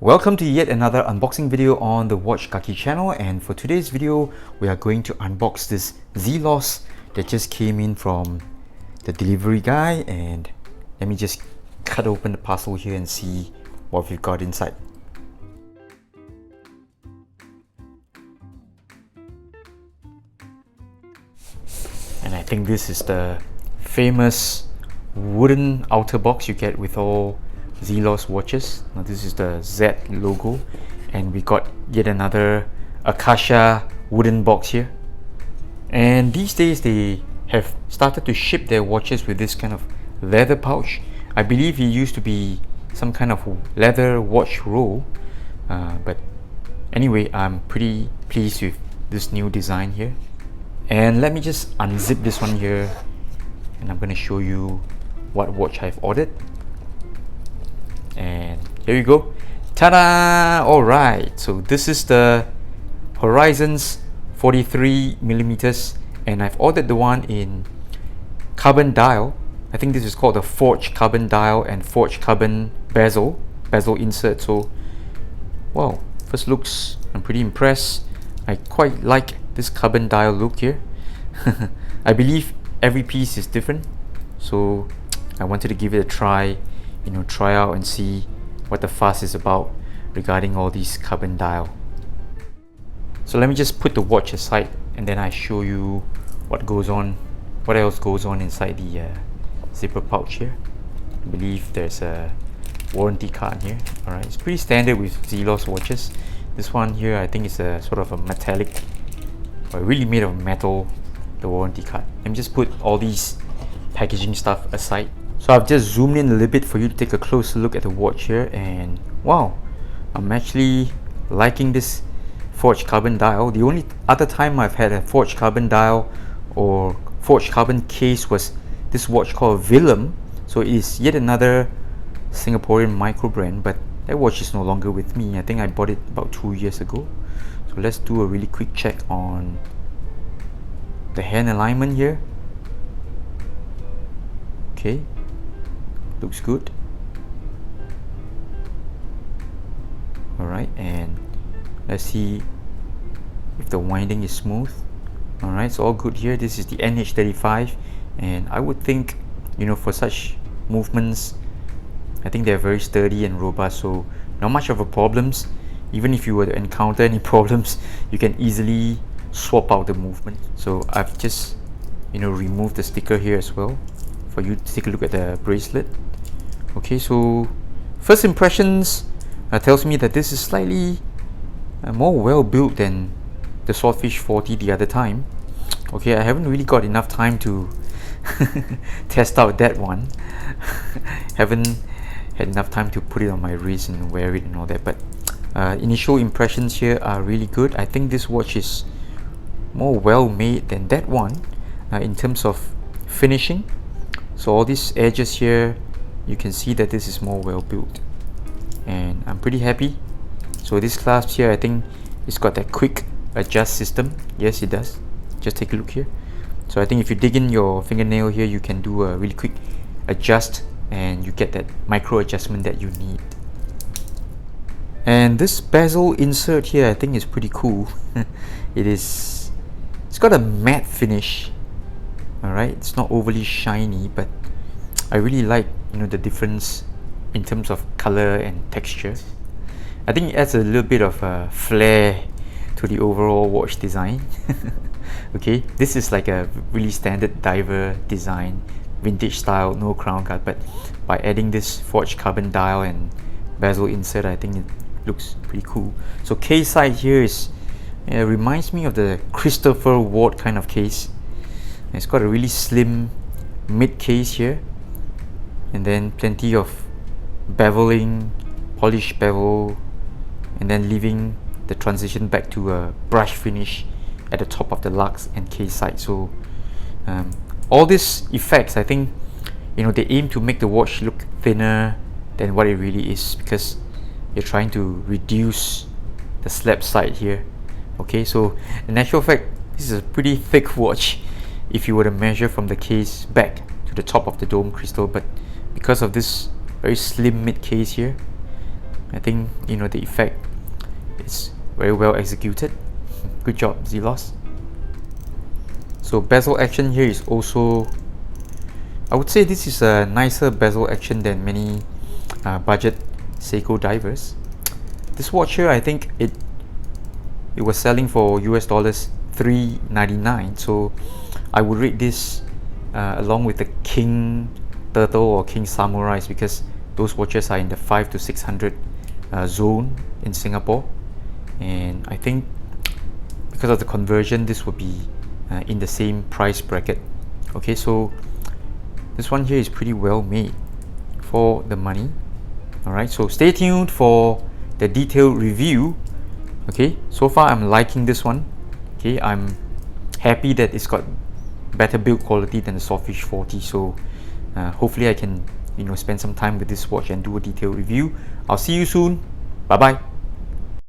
Welcome to yet another unboxing video on the Watch Kaki channel, and for today's video we are going to unbox this Zelos that just came in from the delivery guy. And let me just cut open the parcel here and see what we've got inside. And I think this is the famous wooden outer box you get with all Zelos watches. Now this is the Z logo, and we got yet another Acacia wooden box here. And these days they have started to ship their watches with this kind of leather pouch. I believe it used to be some kind of leather watch roll, but anyway, I'm pretty pleased with this new design here. And let me just unzip this one here, and I'm going to show you what watch I've ordered. And here you go, ta-da! Alright, so this is the Horizons 43mm, and I've ordered the one in carbon dial. I think this is called the forged carbon dial and forged carbon bezel insert. So wow, first looks, I'm pretty impressed. I quite like this carbon dial look here. I believe every piece is different, so I wanted to give it a try, try out and see what the fuss is about regarding all these carbon dial. So let me just put the watch aside, and then I show you what else goes on inside the zipper pouch here. I believe there's a warranty card here. Alright, it's pretty standard with Zelos watches. This one here, I think it's a sort of a metallic, or really made of metal, the warranty card. Let me just put all these packaging stuff aside. So I've just zoomed in a little bit for you to take a closer look at the watch here, and wow, I'm actually liking this forged carbon dial. The only other time I've had a forged carbon dial or forged carbon case was this watch called Willem. So it is yet another Singaporean micro brand, but that watch is no longer with me. I think I bought it about 2 years ago. So let's do a really quick check on the hand alignment here. Okay, looks good. Alright, and let's see if the winding is smooth. Alright, it's all good here. This is the NH35, and I would think, for such movements, I think they're very sturdy and robust, so not much of a problems. Even if you were to encounter any problems, you can easily swap out the movement. So I've just removed the sticker here as well for you to take a look at the bracelet. Okay, so first impressions tells me that this is slightly more well built than the Swordfish 40 the other time. Okay, I haven't really got enough time to test out that one. Haven't had enough time to put it on my wrist and wear it and all that, but initial impressions here are really good. I think this watch is more well made than that one in terms of finishing. So all these edges here, you can see that this is more well built, and I'm pretty happy. So this clasp here, I think it's got that quick adjust system. Yes, it does. Just take a look here. So I think if you dig in your fingernail here, you can do a really quick adjust, and you get that micro adjustment that you need. And this bezel insert here, I think is pretty cool. It's got a matte finish. Alright, it's not overly shiny, but I really like the difference in terms of color and texture. I think it adds a little bit of a flair to the overall watch design. Okay, this is like a really standard diver design, vintage style, no crown guard, but by adding this forged carbon dial and bezel insert, I think it looks pretty cool. So case side here is reminds me of the Christopher Ward kind of case. It's got a really slim mid case here, and then plenty of beveling, polished bevel, and then leaving the transition back to a brush finish at the top of the lux and case side. So all these effects, I think they aim to make the watch look thinner than what it really is, because you're trying to reduce the slab side here. Okay, so in actual fact, this is a pretty thick watch if you were to measure from the case back to the top of the dome crystal, but because of this very slim mid case here, I think the effect is very well executed. Good job, Zelos. So bezel action here is also, I would say this is a nicer bezel action than many budget Seiko divers. This watch here, I think it was selling for US dollars $3.99, so I would rate this along with the King Turtle or King Samurais, because those watches are in the 500 to 600 zone in Singapore, and I think because of the conversion this would be in the same price bracket. Okay, so this one here is pretty well made for the money. Alright, so stay tuned for the detailed review. Okay, so far I'm liking this one. Okay, I'm happy that it's got better build quality than the Swordfish 40, so hopefully I can spend some time with this watch and do a detailed review. I'll see you soon. Bye bye.